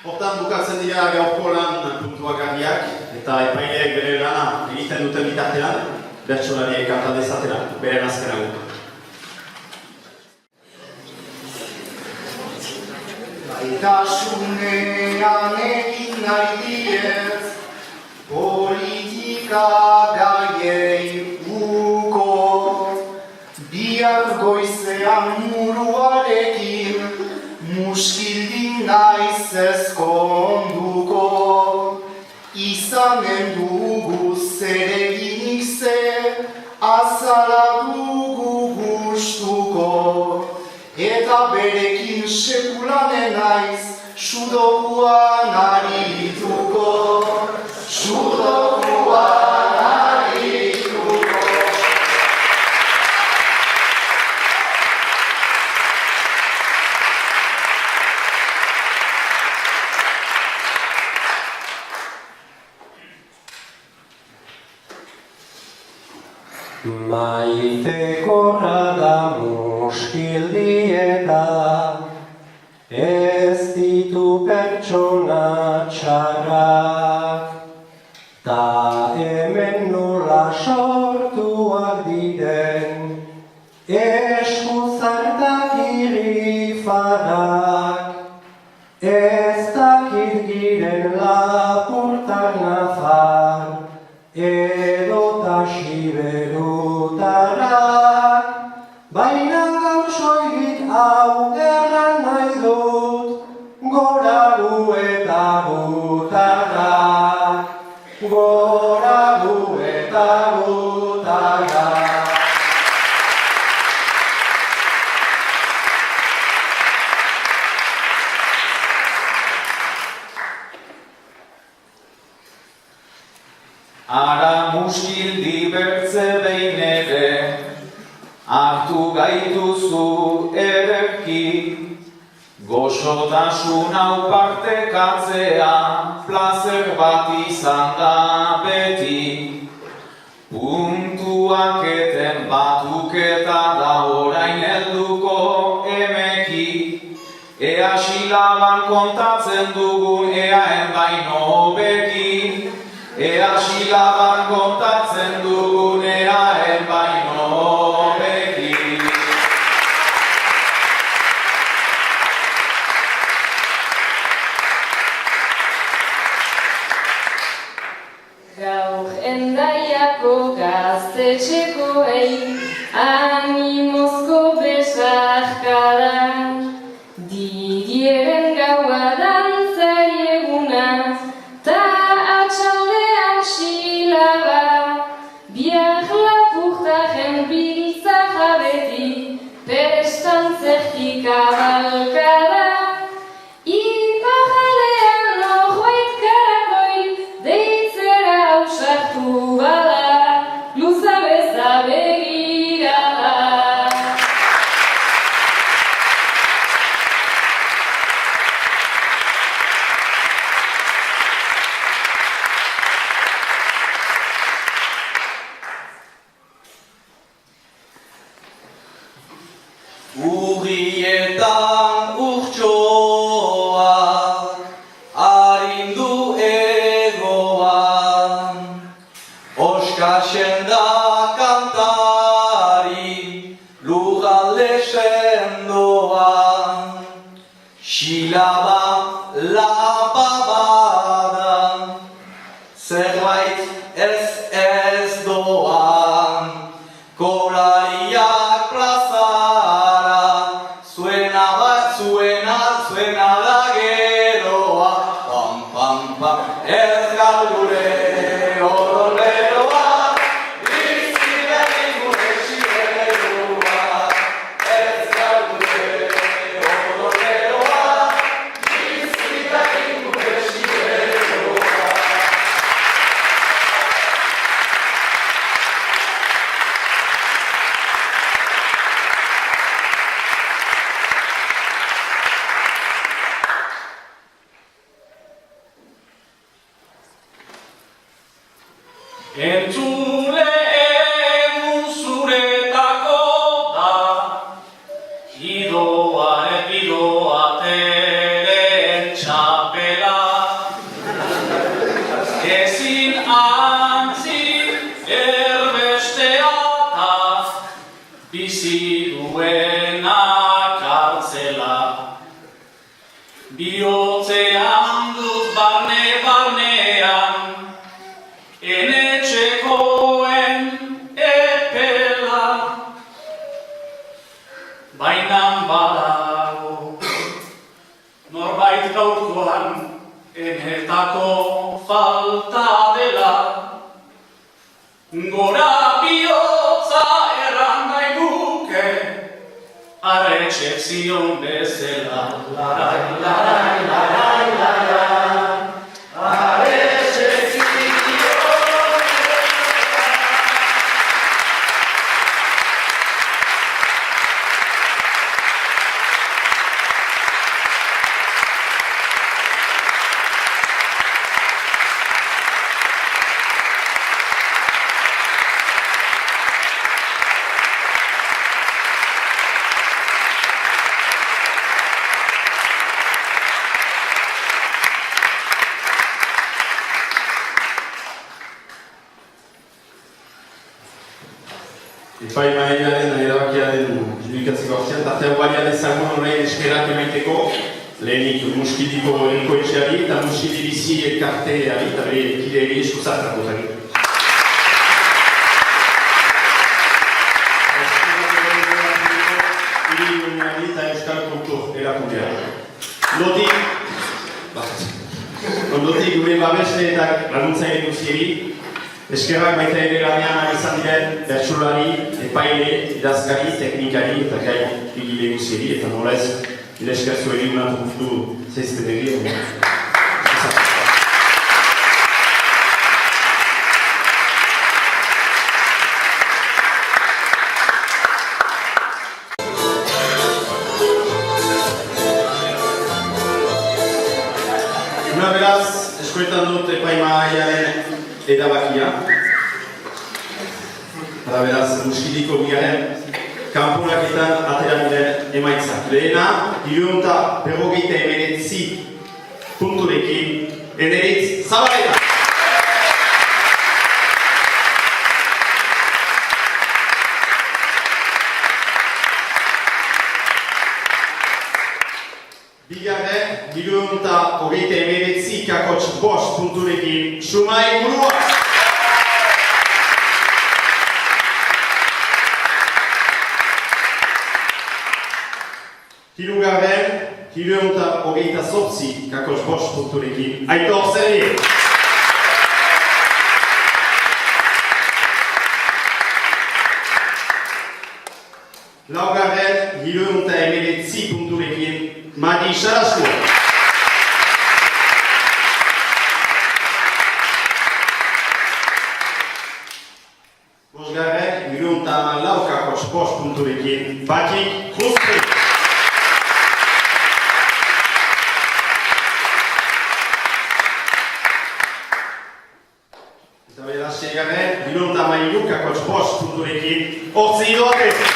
Hortan bukatzen dira gaurko lan puntuagarriak eta epaileek bere lana egiten duten bitartean, bertsolariek kanta dezatela, beren azken agur. Gaitasunean egin nahi diez, politika gaiei uko, bihar goizean muruarekin, muskildin naiz ezkonduko, izanen dugu zereginik ze, azala dugu gustuko, eta berekin sekulanen naiz, sudokuan arituko, sudokuan arituko. Maitekorra da muskildieta, ez ditu pertsona txarrak, ta hemen nola sortuak diren, eskuzartak irrifarrak, ez dakit giren lapurtak nafar, edota siberutarrak, baina gauzoigit hau erran nahi dut, gora gu eta gutarrak, gora gu eta gutarrak. Ara muskildi bertze behin ere, hartu gaituzu ederki, goxotasun hau partekatzea, plazer bat izan da beti. Puntuak eten batuketa da orain helduko emeki, ea silaban kontatzen dugun eaen baino hobeki, ea silaban kontatzen dugun eaen baino hobeki. Gaur endaiako gaztetxekoei animozko besarkada, didieren gaua dantzari eguna, ta atxaldean silaba, biak lapurtaren biltza jabeti, pestan zerkik abalkada. Iparraldean norroit karakoil, deitzera ausartu bada, luza beza begirada. Urrietan urtsoak, arindu egoan, oskasen da kantari, lurralde sendoan, silaba lapa bada, zerbait ez doan, kolariak plazara, zuena da geroa, pam pam pam, ez galdure odolberoa, bizi berri gure siberua, ez galdure odolberoa, bizi berri duena kartzela. Bihotzean dut barne-barnean, enetxekoen epela. Bainan badago, norbait gaurkoan, enetako falta dela. Gora bihotza erran nahi duke, arretxezion bezala. Larai, larai, larai, larai, arretxezion Epaimahaiaren erabakiaren judikatzeko artean, tartean balian ezagun horrein eskerak emaiteko, lehenik muskidiko ekoetxeari eta muskidi bizi elkarteari eta bere kideari eskuzatrako zari. Irigunari eta Euskal Kultur erakundeari. Ondotik gure babesle eta laguntzaile guzieri, eskerrak baita ere lanean ari izan diren bertsolari, epaile, idazkari, teknikari eta gai egile guzieri, eta nola ez, nire eskerzu egin unatu guztu zeizten egin. Una beraz, eskoetan dut epaimahaiaren erabakia. Eta beraz, muskidiko bigarren kanporaketan atera diren emaitzak. Lehena, 359 punturekin, Eneritz Zabaleta. Bigarren, 329 punturekin, Sumai Murua. Hirugarren, 328 punturekin, Aitor Zerrier. Laugarren, 319 punturekin, Madi Sarasua. Bosgarren, 314 punturekin, Patrick Kruspe. Eta beraz, segarren, 313 punturekin, Hortzi Idoate.